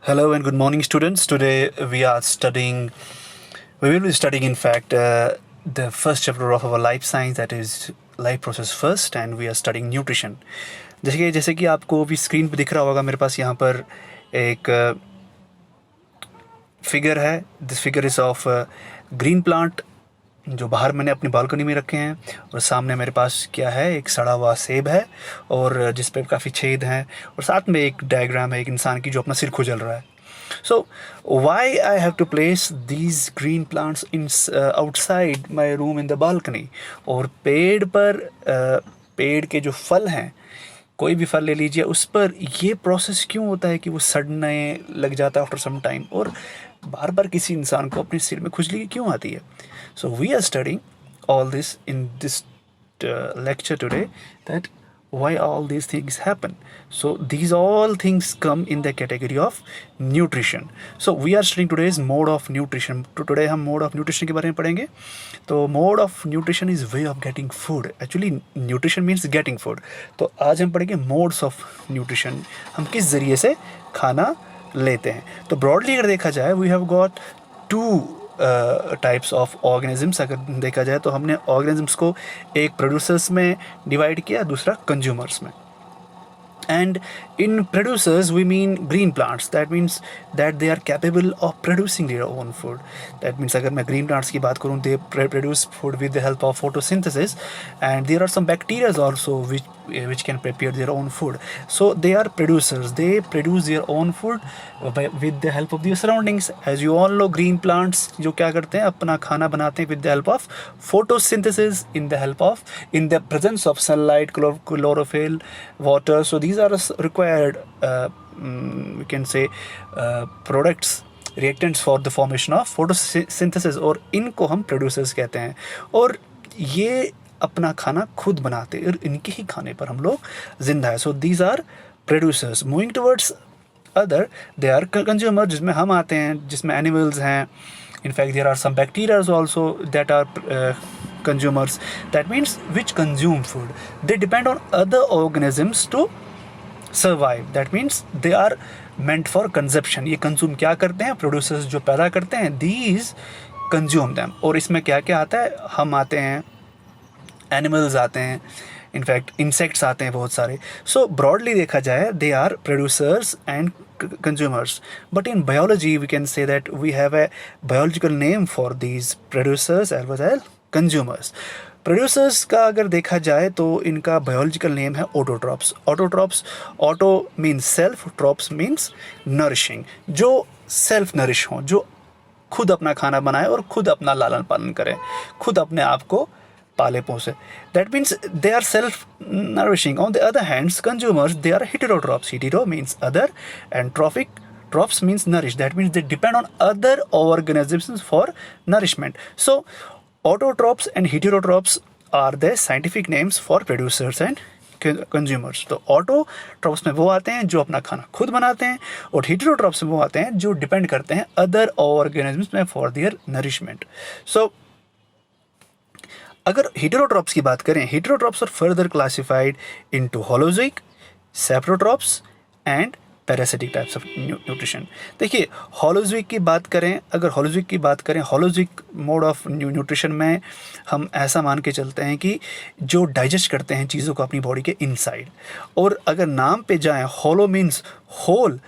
Hello and good morning, students. Today we will be studying, in fact, the first chapter of our life science, that is life process first, and we are studying nutrition. जैसे कि आपको भी screen पे दिख रहा होगा, मेरे पास यहाँ पर एक फिगर है. This figure is of green plant जो बाहर मैंने अपनी बालकनी में रखे हैं, और सामने मेरे पास क्या है, एक सड़ा हुआ सेब है और जिस पे काफ़ी छेद हैं, और साथ में एक डायग्राम है एक इंसान की जो अपना सिर खुजल रहा है. So why I have to place these green plants in outside my room in the balcony? और पेड़ पर पेड़ के जो फल हैं, कोई भी फल ले लीजिए, उस पर ये प्रोसेस क्यों होता है कि वो सड़ने लग जाता है आफ्टर सम टाइम, और बार बार किसी इंसान को अपने सिर में खुजली क्यों आती है. So we are studying all this in this lecture today, that why all these things happen. So these all things come in the category of nutrition. So we are studying today's mode of nutrition. Today हम mode of nutrition के बारे में पढ़ेंगे. तो mode of nutrition is way of getting food. Actually nutrition means getting food. तो आज हम पढ़ेंगे modes of nutrition. हम किस ज़रिए से खाना लेते हैं. तो broadly अगर देखा जाए, we have got two types of organisms. अगर देखा जाए तो हमने ऑर्गेनिजम्स को एक प्रोड्यूसर्स में डिवाइड किया, दूसरा कंज्यूमर्स में. And in producers we mean green plants. That means that they are capable of producing their own food. That means अगर मैं green plants की बात करूँ, they produce food with the help of photosynthesis, and there are some bacteria also which can prepare their own food. So they are producers. They produce their own food with the help of their surroundings. As you all know, green plants जो क्या करते हैं, अपना खाना बनाते हैं with the help of photosynthesis, in the presence of sunlight, chlorophyll, water. So these are required we can say products, reactants for the formation of photosynthesis, और इनको हम producers कहते हैं. और ये अपना खाना खुद बनाते हैं, और इनके ही खाने पर हम लोग जिंदा है. So these are producers. Moving towards other, they are consumer, जिसमें हम आते हैं, जिसमें एनिमल्स हैं. In fact, there are some bacteria also that are consumers. That means which consume food. They depend on other organisms to survive. That means they are meant for consumption. ये consume क्या करते हैं, producers जो पैदा करते हैं, these consume them. और इसमें क्या क्या आता है, हम आते हैं, एनिमल्स आते हैं, इनफैक्ट इंसेक्ट्स आते हैं बहुत सारे. सो ब्रॉडली देखा जाए, they are producers and consumers. But in biology we can say that we have a biological name for these producers as well as consumers. Producers का अगर देखा जाए तो इनका बायोलॉजिकल नेम है autotrophs. Auto means self, trophs means nourishing. जो self nourish हों, जो खुद अपना खाना बनाए और खुद अपना लालन पालन करें, खुद अपने आप को पाले पोसे. That means they are self-nourishing. On the other hand, consumers, they are heterotrophs. Hetero means other, and trophs means nourish. That means they depend on other organisms for nourishment. So, autotrophs and heterotrophs are the scientific names for producers and consumers. तो autotrophs में वो आते हैं जो अपना खाना खुद बनाते हैं, और हेटेरोट्रॉप्स में वो आते हैं जो डिपेंड करते हैं अदर ऑर्गेनिजम्स में फॉर देयर नरिशमेंट. सो अगर हेटेरोट्रॉप्स की बात करें, heterotrophs are further classified into holozoic, saprotrophs and parasitic types of nutrition. देखिए, होलोज़ोइक की बात करें, होलोज़ोइक मोड ऑफ न्यूट्रिशन में हम ऐसा मान के चलते हैं कि जो डाइजेस्ट करते हैं चीज़ों को अपनी बॉडी के इनसाइड. और अगर नाम पे जाएं, होलो मीन्स होल,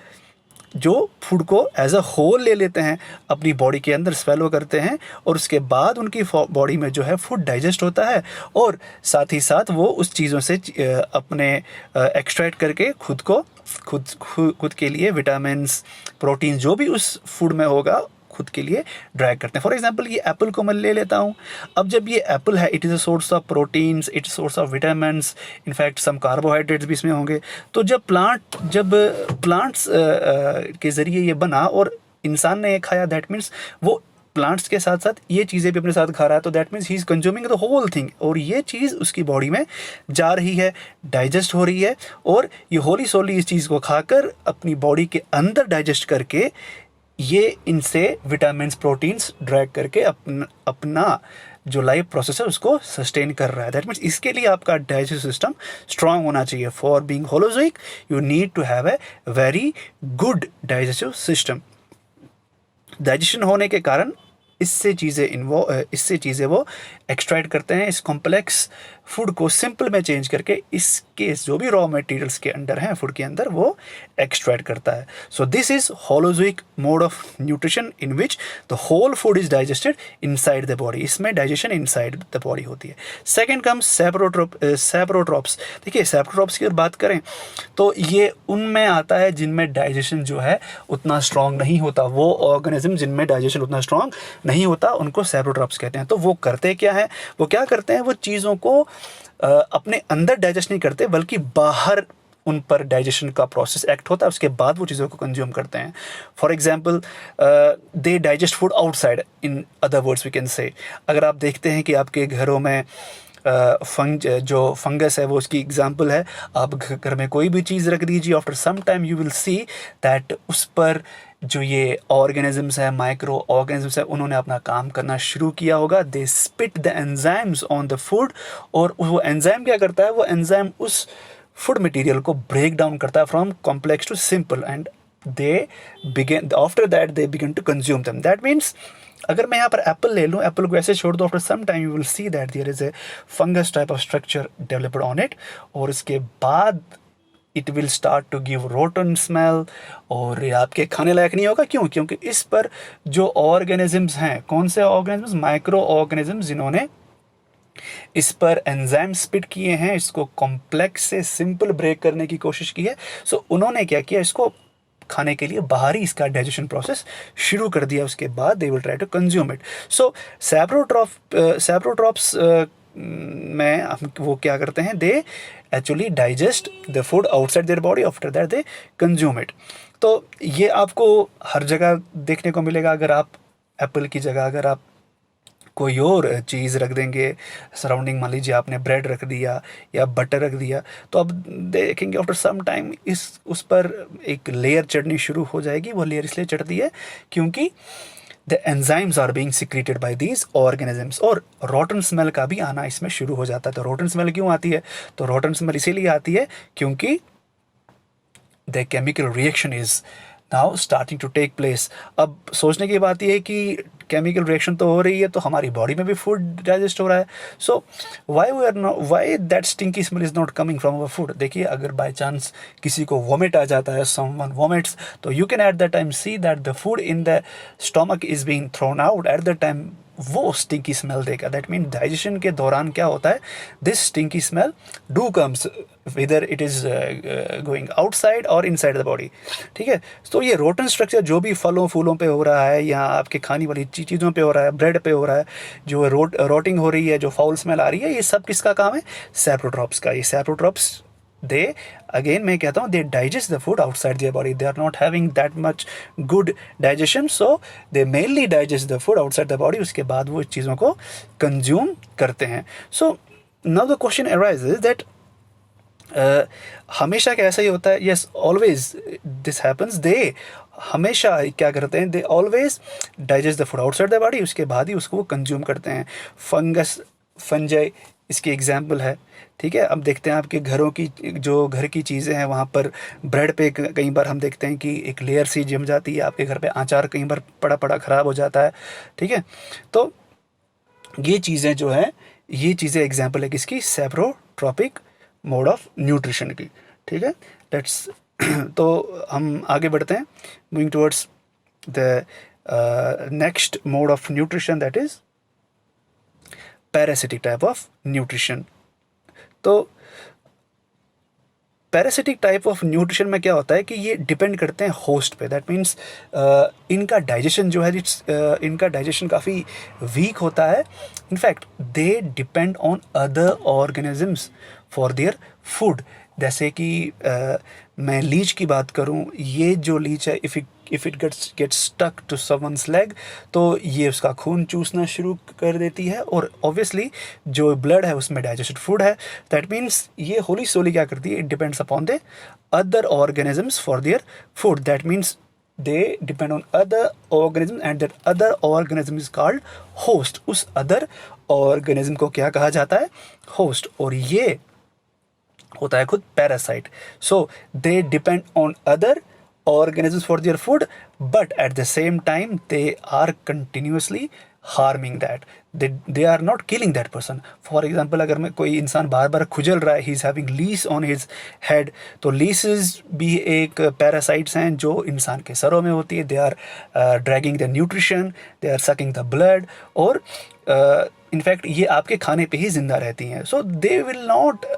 जो फूड को एज अ होल ले लेते हैं, अपनी बॉडी के अंदर स्वेलो करते हैं, और उसके बाद उनकी बॉडी में जो है फूड डाइजेस्ट होता है, और साथ ही साथ वो उस चीज़ों से अपने एक्सट्रैक्ट करके खुद के लिए विटामिन्स, प्रोटीन, जो भी उस फूड में होगा, खुद के लिए ड्रैग करते हैं. फॉर एग्जांपल, ये एप्पल को मैं ले लेता हूँ. अब जब ये एप्पल है, it is a source of proteins, it's source of vitamins, in fact some carbohydrates भी इसमें होंगे. तो जब प्लांट्स के ज़रिए ये बना और इंसान ने ये खाया, दैट मीन्स वो प्लांट्स के साथ साथ ये चीज़ें भी अपने साथ खा रहा है. तो that means he is consuming the whole thing, और ये चीज़ उसकी बॉडी में जा रही है, डाइजेस्ट हो रही है, और ये होली सोली इस चीज़ को खाकर अपनी बॉडी के अंदर डाइजेस्ट करके ये इनसे विटामिन्स, प्रोटीन्स ड्रैग करके अपना जो लाइफ प्रोसेस है उसको सस्टेन कर रहा है। दैट मीन्स इसके लिए आपका डाइजेस्टिव सिस्टम स्ट्रांग होना चाहिए। For being holozoic you need to have a very good digestive system. Digestion होने के कारण इससे चीज़ें वो एक्सट्रैक्ट करते हैं, इस कॉम्प्लेक्स फूड को सिंपल में चेंज करके इसके जो भी रॉ मटेरियल्स के अंदर हैं फूड के अंदर वो एक्सट्रैक्ट करता है। So this is holozoic mode of nutrition in which the whole food is digested inside the body. इसमें डाइजेशन इनसाइड द बॉडी होती है। Second comes saprotrophs. देखिए सैप्रोट्रॉप्स की अगर बात करें तो ये उनमें आता है जिनमें डाइजेशन जो है उतना स्ट्रांग नहीं होता। वो ऑर्गेनिज्म जिनमें डाइजेशन उतना स्ट्रांग नहीं होता उनको सैप्रोट्रॉप्स कहते हैं। तो वो करते क्या है, वो क्या करते हैं, वो चीज़ों को अपने अंदर डाइजेस्ट नहीं करते बल्कि बाहर उन पर डाइजेशन का प्रोसेस एक्ट होता है, उसके बाद वो चीज़ों को कंज्यूम करते हैं। For example they digest food outside, in other words we can say. अगर आप देखते हैं कि आपके घरों में जो फंगस है वो उसकी एग्जांपल है। आप घर में कोई भी चीज़ रख दीजिए, after some time you will see that उस पर जो ये ऑर्गेनिजम्स है, माइक्रो ऑर्गेनिजम्स है, उन्होंने अपना काम करना शुरू किया होगा। They spit the enzymes on the food, और वो एंजाइम क्या करता है, वो एंजाइम उस फूड मटेरियल को ब्रेक डाउन करता है from complex to simple, and they begin after that they begin to consume them. That means अगर मैं यहाँ पर एप्पल ले लूँ, एप्पल को ऐसे छोड़ दो, after some time you will see that there is a fungus type of structure developed on it, और इसके बाद it will start to give rotten smell, और ये आपके खाने लायक नहीं होगा। क्यों? क्योंकि इस पर जो ऑर्गेनिजम्स हैं, कौन से ऑर्गेनिजम्स, माइक्रो ऑर्गेनिजम्स, जिन्होंने इस पर एंजाइम स्पिट किए हैं, इसको कॉम्प्लेक्स से सिंपल ब्रेक करने की कोशिश की है। सो उन्होंने क्या किया, इसको खाने के लिए बाहर ही इसका डाइजेशन प्रोसेस शुरू कर दिया, उसके बाद they will try to consume it. So saprotrophs में हम वो क्या करते हैं, they actually digest the food outside their body, after that they consume it. तो ये आपको हर जगह देखने को मिलेगा। अगर आप एप्पल की जगह अगर आप कोई और चीज़ रख देंगे सराउंडिंग, मान लीजिए आपने ब्रेड रख दिया या बटर रख दिया, तो अब देखेंगे आफ्टर सम टाइम उस पर एक लेयर चढ़नी शुरू हो जाएगी। वो लेयर इसलिए चढ़ती है क्योंकि the enzymes are being secreted by these organisms, और रोटन स्मेल का भी आना इसमें शुरू हो जाता है। तो रोटन स्मेल क्यों आती है? तो रोटन स्मेल इसीलिए आती है क्योंकि the chemical reaction is now starting to take place. अब सोचने की बात यह है कि केमिकल रिएक्शन तो हो रही है, तो हमारी बॉडी में भी फूड डाइजेस्ट हो रहा है। So why that stinky smell is not coming from our food. देखिए अगर बाय चांस किसी को वॉमिट आ जाता है, समवन वॉमिट्स, तो you can at the time see that the food in the stomach is being thrown out. At the time वो stinky smell देगा। That mean digestion के दौरान क्या होता है, this stinky smell do comes whether it is going outside और inside the body. ठीक है, तो ये रोटन स्ट्रक्चर जो भी फलों फूलों पे हो रहा है, या आपके खाने वाली चीज़ों पे हो रहा है, ब्रेड पे हो रहा है, जो रोटिंग हो रही है, जो फाउल स्मेल आ रही है, ये सब किसका काम है? सैप्रोट्रॉप्स का। ये सैप्रोट्रॉप्स they again मैं कहता हूँ they digest the food outside their body. They are not having that much good digestion, so they mainly digest the food outside the body. उसके बाद वो चीज़ों को consume करते हैं। So now the question arises that हमेशा कैसा ही होता है? Yes, always this happens. They हमेशा क्या करते हैं? They always digest the food outside the body. उसके बाद ही उसको वो consume करते हैं। फंगस, फंजाई इसकी एग्जाम्पल है। ठीक है, अब देखते हैं आपके घरों की जो घर की चीज़ें हैं, वहाँ पर ब्रेड पे कई बार हम देखते हैं कि एक लेयर सी जम जाती है। आपके घर पे अचार कई बार पड़ा पड़ा ख़राब हो जाता है। ठीक है, तो ये चीज़ें जो हैं, ये चीज़ें एग्जाम्पल है किसकी? सैप्रोट्रॉपिक मोड ऑफ न्यूट्रिशन की। ठीक है, लेट्स तो हम आगे बढ़ते हैं, moving towards the next mode of nutrition, that is parasitic type of nutrition. तो पैरासिटिक टाइप ऑफ न्यूट्रिशन में क्या होता है कि ये डिपेंड करते हैं होस्ट पे। दैट मीन्स इनका डाइजेशन जो है, इनका डाइजेशन काफ़ी वीक होता है। In fact they depend on other organisms for their food. जैसे कि मैं लीच की बात करूं, ये जो लीच है, if it gets stuck to someone's leg, तो ये उसका खून चूसना शुरू कर देती है, और ऑब्वियसली जो ब्लड है उसमें डाइजेस्टेड फूड है। दैट मीन्स ये होली सोली क्या करती है? It depends upon the other organisms for their food. That means they depend on other organism and that other organism is called host. उस other organism को क्या कहा जाता है? host. और ये होता है खुद parasite. So they depend on other organisms for their food, but at the same time they are continuously harming that. They are not killing that person. For example, अगर मैं कोई इंसान बार बार खुजल रहा है, he is having leash on his head, तो leashes भी एक parasites हैं जो इंसान के सरों में होती है. They are dragging the nutrition, they are sucking the blood, और in fact ये आपके खाने पे ही जिंदा रहती हैं. So they will not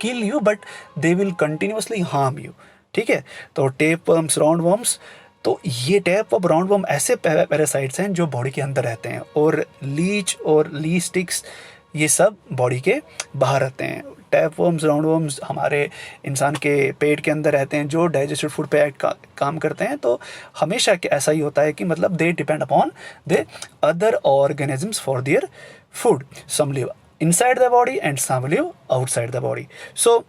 kill you, but they will continuously harm you. ठीक है. तो tapeworms, roundworms, तो ये टैप ऑफ राउंड वर्म ऐसे पैरासाइट्स हैं जो बॉडी के अंदर रहते हैं, और लीच और ली स्टिक्स ये सब बॉडी के बाहर रहते हैं. टैप वर्म्स, राउंड वर्म्स हमारे इंसान के पेट के अंदर रहते हैं जो डाइजेस्टिव फूड पे काम करते हैं. तो हमेशा ऐसा ही होता है कि मतलब they depend upon the other organisms for their food. Some live inside the body and some live outside the body. So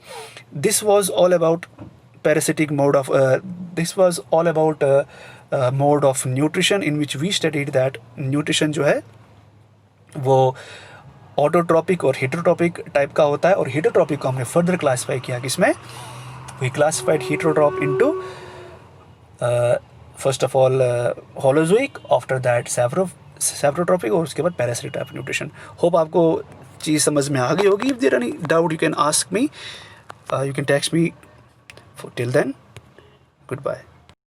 this was all about parasitic mode of mode of nutrition, in which we studied that nutrition जो है वो autotrophic और heterotrophic type का होता है. और heterotrophic को हमने फर्दर क्लासीफाई किया किसमें? We classified heterotroph into first of all holozoic, after that saprotrophic, और उसके बाद पैरासिटिक टाइप न्यूट्रिशन. होप आपको चीज़ समझ में आ गई होगी. If there any doubt you can ask me, you can text me. Till then, goodbye.